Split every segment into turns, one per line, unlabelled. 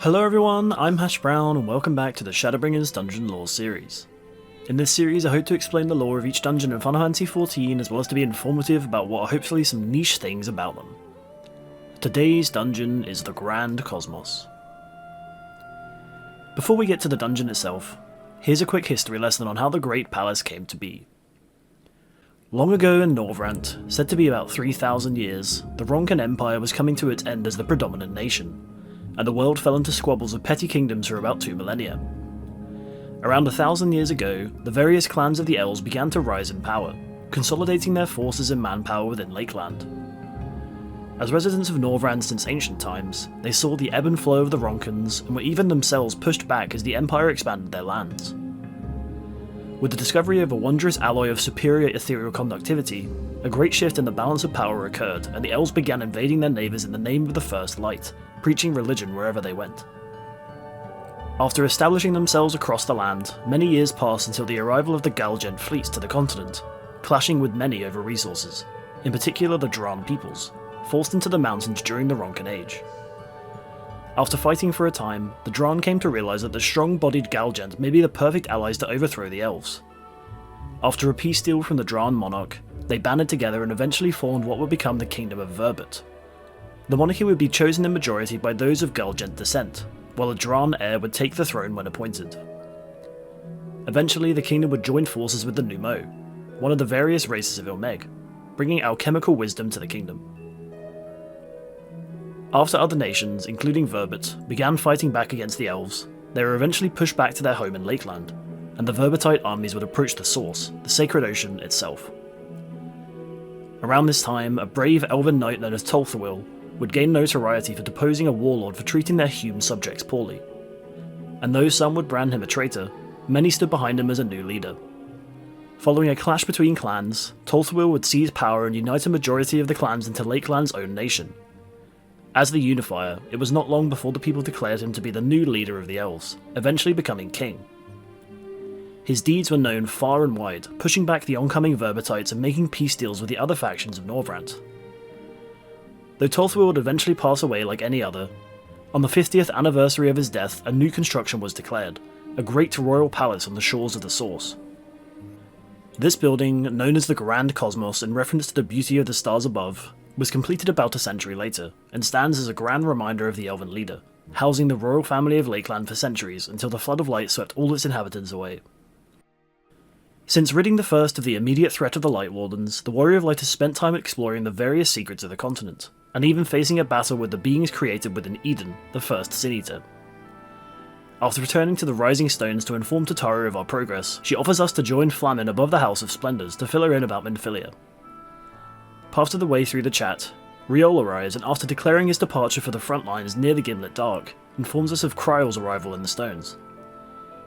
Hello everyone, I'm Hash Brown and welcome back to the Shadowbringers Dungeon Lore series. In this series I hope to explain the lore of each dungeon in Final Fantasy XIV as well as to be informative about what are hopefully some niche things about them. Today's dungeon is the Grand Cosmos. Before we get to the dungeon itself, here's a quick history lesson on how the Great Palace came to be. Long ago in Norvrandt, said to be about 3,000 years, the Ronkan Empire was coming to its end as the predominant nation, and the world fell into squabbles of petty kingdoms for about 2 millennia. Around 1,000 years ago, the various clans of the elves began to rise in power, consolidating their forces and manpower within Lakeland. As residents of Norvrandt since ancient times, they saw the ebb and flow of the Ronkans and were even themselves pushed back as the Empire expanded their lands. With the discovery of a wondrous alloy of superior ethereal conductivity, a great shift in the balance of power occurred and the elves began invading their neighbours in the name of the First Light, preaching religion wherever they went. After establishing themselves across the land, many years passed until the arrival of the Galgent fleets to the continent, clashing with many over resources, in particular the Dran peoples, forced into the mountains during the Ronkan Age. After fighting for a time, the Dran came to realise that the strong-bodied Galgent may be the perfect allies to overthrow the elves. After a peace deal from the Dran monarch, they banded together and eventually formed what would become the Kingdom of Voeburt. The monarchy would be chosen in majority by those of Galgent descent, while a Dran heir would take the throne when appointed. Eventually, the kingdom would join forces with the Nu Mou, one of the various races of Ilmeg, bringing alchemical wisdom to the kingdom. After other nations, including Voeburt, began fighting back against the elves, they were eventually pushed back to their home in Lakeland, and the Voeburtite armies would approach the source, the sacred ocean itself. Around this time, a brave elven knight known as Tolthawil would gain notoriety for deposing a warlord for treating their Hume subjects poorly. And though some would brand him a traitor, many stood behind him as a new leader. Following a clash between clans, Tolthawil would seize power and unite a majority of the clans into Lakeland's own nation. As the unifier, it was not long before the people declared him to be the new leader of the elves, eventually becoming king. His deeds were known far and wide, pushing back the oncoming Voeburtites and making peace deals with the other factions of Norvrandt. Though Tolthawil would eventually pass away like any other, on the 50th anniversary of his death a new construction was declared, a great royal palace on the shores of the Source. This building, known as the Grand Cosmos in reference to the beauty of the stars above, was completed about a century later, and stands as a grand reminder of the elven leader, housing the royal family of Lakeland for centuries until the flood of light swept all its inhabitants away. Since ridding the first of the immediate threat of the Light Wardens, the Warrior of Light has spent time exploring the various secrets of the continent, and even facing a battle with the beings created within Eden, the first Sin Eater. After returning to the Rising Stones to inform Tataru of our progress, she offers us to join Flamin above the House of Splendours to fill her in about Minfilia. Part of the way through the chat, Riol arrives and after declaring his departure for the front lines near the Gimlet Dark, informs us of Kryle's arrival in the Stones.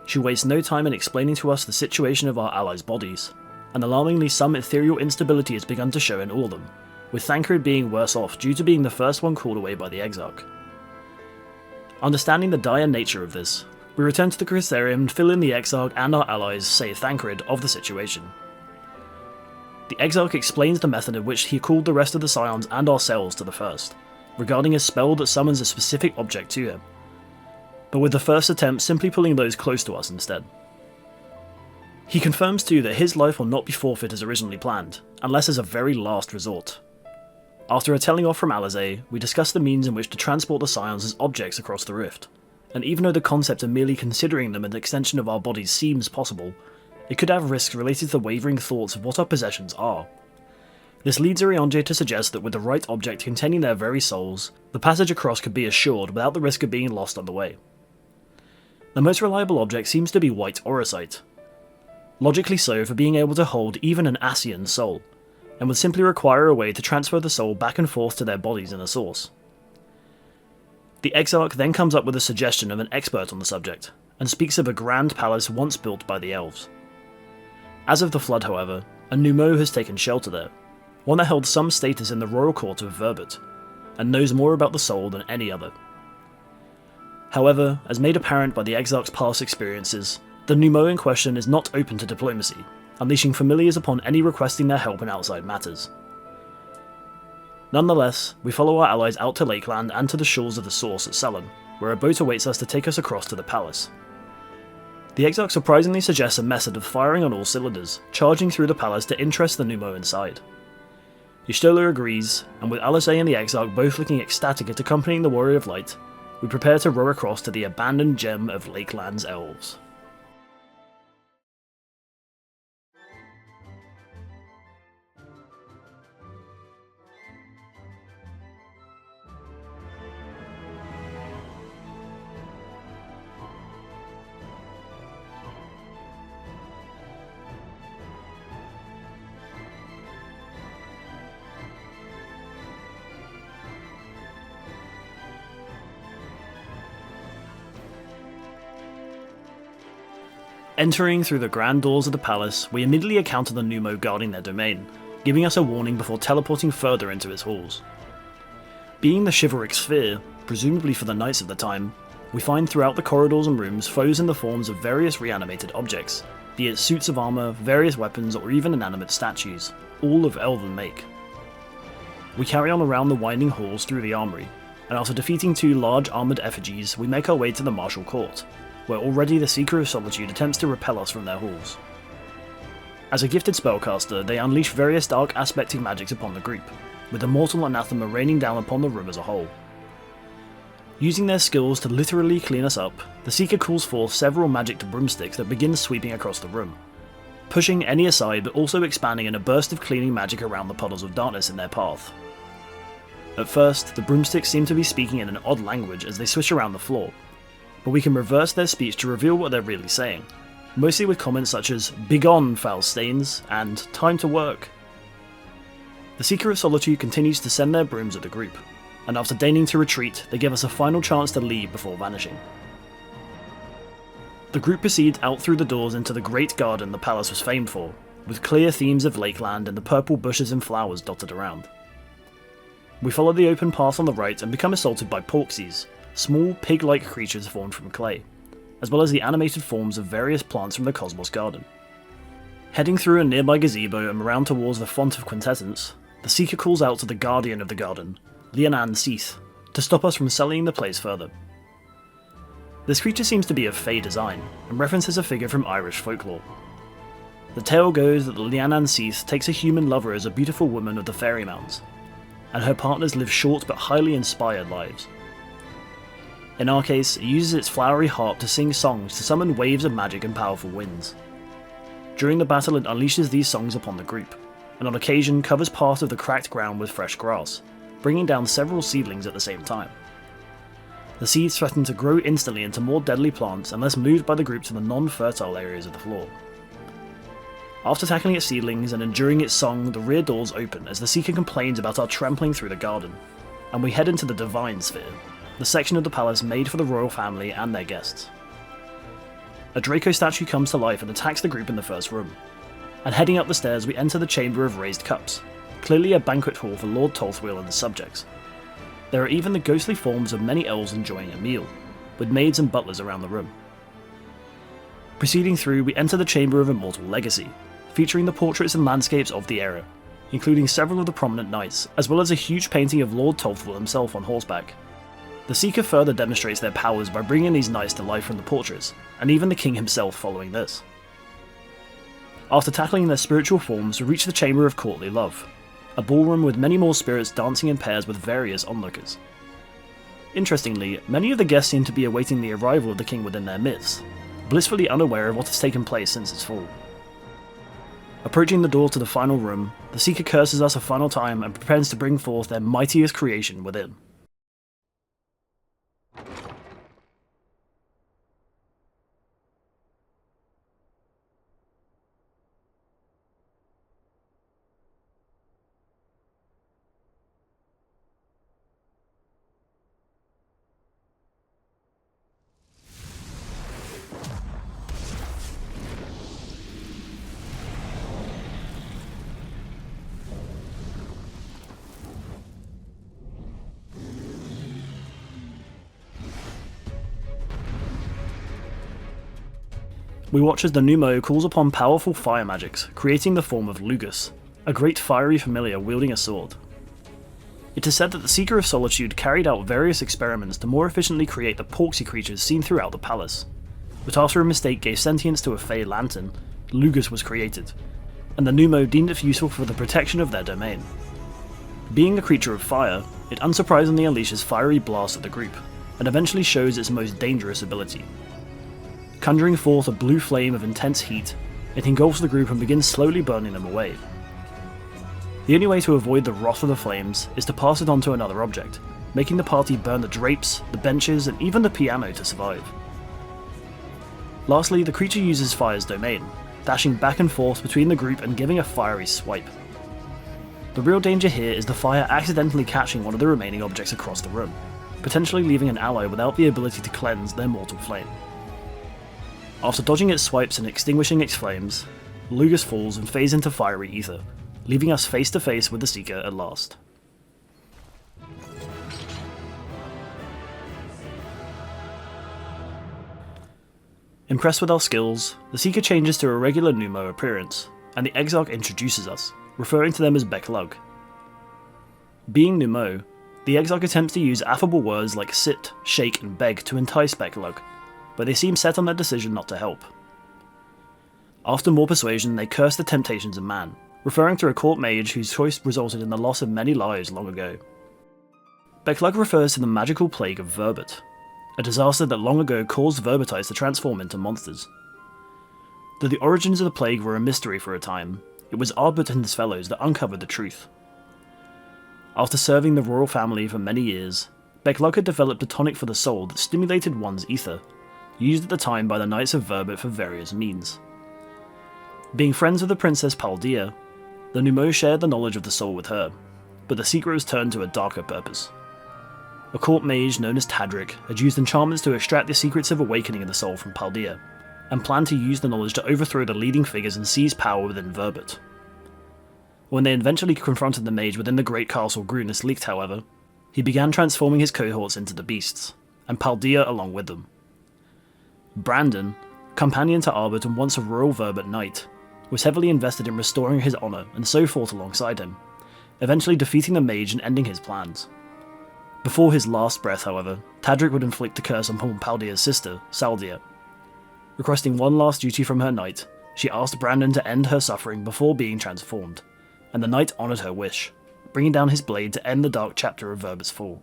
She wastes no time in explaining to us the situation of our allies' bodies, and alarmingly some ethereal instability has begun to show in all of them, with Thancred being worse off due to being the first one called away by the Exarch. Understanding the dire nature of this, we return to the Crysarium and fill in the Exarch and our allies, save Thancred, of the situation. The Exarch explains the method in which he called the rest of the Scions and ourselves to the first, regarding a spell that summons a specific object to him, but with the first attempt simply pulling those close to us instead. He confirms too that his life will not be forfeit as originally planned, unless as a very last resort. After a telling off from Alizé, we discuss the means in which to transport the Scions as objects across the rift, and even though the concept of merely considering them an extension of our bodies seems possible, it could have risks related to the wavering thoughts of what our possessions are. This leads Urianger to suggest that with the right object containing their very souls, the passage across could be assured without the risk of being lost on the way. The most reliable object seems to be white auracite, logically so for being able to hold even an Ascian soul, and would simply require a way to transfer the soul back and forth to their bodies in the source. The Exarch then comes up with a suggestion of an expert on the subject, and speaks of a grand palace once built by the elves. As of the Flood, however, a Nu Mou has taken shelter there, one that held some status in the royal court of Voeburt, and knows more about the soul than any other. However, as made apparent by the Exarch's past experiences, the Nu Mou in question is not open to diplomacy, unleashing familiars upon any requesting their help in outside matters. Nonetheless, we follow our allies out to Lakeland and to the shores of the Source at Sullen, where a boat awaits us to take us across to the palace. The Exarch surprisingly suggests a method of firing on all cylinders, charging through the palace to interest the Nu Mou inside. Y'shtola agrees, and with Alizé and the Exarch both looking ecstatic at accompanying the Warrior of Light, we prepare to row across to the abandoned gem of Lakeland's elves. Entering through the grand doors of the palace, we immediately encounter the Nu Mou guarding their domain, giving us a warning before teleporting further into its halls. Being the chivalric sphere, presumably for the knights of the time, we find throughout the corridors and rooms foes in the forms of various reanimated objects, be it suits of armour, various weapons, or even inanimate statues, all of elven make. We carry on around the winding halls through the armoury, and after defeating 2 large armoured effigies, we make our way to the martial court, where already the Seeker of Solitude attempts to repel us from their halls. As a gifted spellcaster, they unleash various dark aspecting magics upon the group, with the mortal anathema raining down upon the room as a whole. Using their skills to literally clean us up, the Seeker calls forth several magicked broomsticks that begin sweeping across the room, pushing any aside but also expanding in a burst of cleaning magic around the puddles of darkness in their path. At first, the broomsticks seem to be speaking in an odd language as they swish around the floor, but we can reverse their speech to reveal what they're really saying, mostly with comments such as "Begone, foul stains," and "Time to work." The Seeker of Solitude continues to send their brooms at the group, and after deigning to retreat, they give us a final chance to leave before vanishing. The group proceeds out through the doors into the great garden the palace was famed for, with clear themes of Lakeland and the purple bushes and flowers dotted around. We follow the open path on the right and become assaulted by Porxies, small pig-like creatures formed from clay, as well as the animated forms of various plants from the Cosmos Garden. Heading through a nearby gazebo and around towards the Font of Quintessence, the Seeker calls out to the Guardian of the Garden, Lianan Seath, to stop us from sullying the place further. This creature seems to be of Faye design, and references a figure from Irish folklore. The tale goes that the Lianan Seath takes a human lover as a beautiful woman of the Fairy Mounds, and her partners live short but highly inspired lives. In our case, it uses its flowery harp to sing songs to summon waves of magic and powerful winds. During the battle, it unleashes these songs upon the group, and on occasion covers part of the cracked ground with fresh grass, bringing down several seedlings at the same time. The seeds threaten to grow instantly into more deadly plants unless moved by the group to the non-fertile areas of the floor. After tackling its seedlings and enduring its song, the rear doors open as the Seeker complains about our trampling through the garden, and we head into the Divine Sphere, the section of the palace made for the royal family and their guests. A Draco statue comes to life and attacks the group in the first room, and heading up the stairs we enter the Chamber of Raised Cups, clearly a banquet hall for Lord Tolthwil and his subjects. There are even the ghostly forms of many elves enjoying a meal, with maids and butlers around the room. Proceeding through, we enter the Chamber of Immortal Legacy, featuring the portraits and landscapes of the era, including several of the prominent knights, as well as a huge painting of Lord Tolthwil himself on horseback. The Seeker further demonstrates their powers by bringing these knights to life from the portraits, and even the king himself following this. After tackling their spiritual forms, we reach the Chamber of Courtly Love, a ballroom with many more spirits dancing in pairs with various onlookers. Interestingly, many of the guests seem to be awaiting the arrival of the king within their midst, blissfully unaware of what has taken place since its fall. Approaching the door to the final room, the Seeker curses us a final time and prepares to bring forth their mightiest creation within. We watch as the Nu Mou calls upon powerful fire magics, creating the form of Lugus, a great fiery familiar wielding a sword. It is said that the Seeker of Solitude carried out various experiments to more efficiently create the porksy creatures seen throughout the palace, but after a mistake gave sentience to a Faye lantern, Lugus was created, and the Nu Mou deemed it useful for the protection of their domain. Being a creature of fire, it unsurprisingly unleashes fiery blasts at the group, and eventually shows its most dangerous ability. Conjuring forth a blue flame of intense heat, it engulfs the group and begins slowly burning them away. The only way to avoid the wrath of the flames is to pass it on to another object, making the party burn the drapes, the benches, and even the piano to survive. Lastly, the creature uses fire's domain, dashing back and forth between the group and giving a fiery swipe. The real danger here is the fire accidentally catching one of the remaining objects across the room, potentially leaving an ally without the ability to cleanse their mortal flame. After dodging its swipes and extinguishing its flames, Lugus falls and fades into fiery ether, leaving us face to face with the Seeker at last. Impressed with our skills, the Seeker changes to a regular Nu Mou appearance, and the Exarch introduces us, referring to them as Beklug. Being Nu Mou, the Exarch attempts to use affable words like sit, shake, and beg to entice Beklug, but they seem set on their decision not to help. After more persuasion, they curse the temptations of man, referring to a court mage whose choice resulted in the loss of many lives long ago. Beklug refers to the magical Plague of Voeburt, a disaster that long ago caused Voeburtites to transform into monsters. Though the origins of the plague were a mystery for a time, it was Ardbert and his fellows that uncovered the truth. After serving the royal family for many years, Beklug had developed a tonic for the soul that stimulated one's ether, used at the time by the Knights of Voeburt for various means. Being friends with the Princess Paldea, the Nu Mou shared the knowledge of the soul with her, but the secret was turned to a darker purpose. A court mage known as Tadric had used enchantments to extract the secrets of awakening of the soul from Paldea, and planned to use the knowledge to overthrow the leading figures and seize power within Voeburt. When they eventually confronted the mage within the great castle Grunus leaked, however, he began transforming his cohorts into the beasts, and Paldea along with them. Brandon, companion to Ardbert and once a royal Voeburt knight, was heavily invested in restoring his honour and so fought alongside him, eventually defeating the mage and ending his plans. Before his last breath, however, Tadric would inflict the curse upon Paldea's sister, Saldia. Requesting one last duty from her knight, she asked Brandon to end her suffering before being transformed, and the knight honoured her wish, bringing down his blade to end the dark chapter of Voeburt's fall.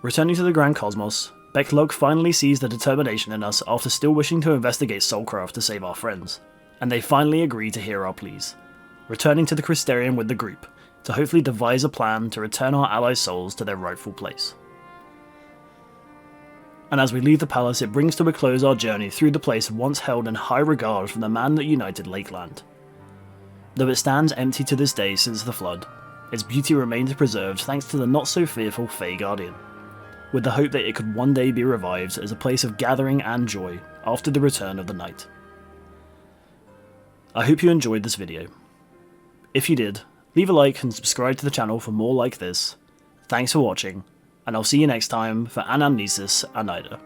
Returning to the Grand Cosmos, Beklug finally sees the determination in us after still wishing to investigate Soulcraft to save our friends, and they finally agree to hear our pleas, returning to the Crystarium with the group, to hopefully devise a plan to return our allies' souls to their rightful place. And as we leave the palace, it brings to a close our journey through the place once held in high regard from the man that united Lakeland. Though it stands empty to this day since the flood, its beauty remains preserved thanks to the not-so-fearful Faye Guardian, with the hope that it could one day be revived as a place of gathering and joy after the return of the night. I hope you enjoyed this video. If you did, leave a like and subscribe to the channel for more like this. Thanks for watching, and I'll see you next time for Anamnesis Anaida.